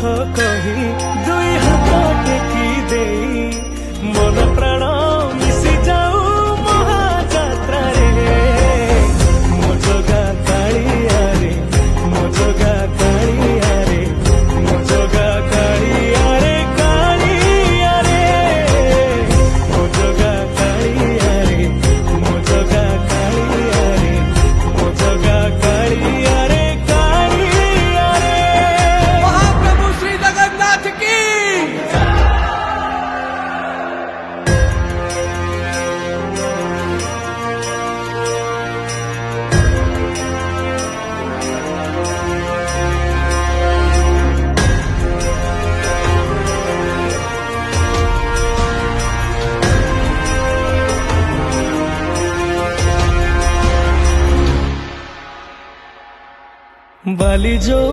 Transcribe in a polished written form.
कही दुई हाथ टेकी दे मन प्राण मिशि जाऊ महाजात्रा रे मो जगा कालिया रे मो जगा कालिया रे मो जगा कालिया रे कालिया रे मो जगा कालिया रे मो जगा कालिया रे मो जगा कालिया रे कालिया रे। महाप्रभु श्री जगन्नाथ की बाली जो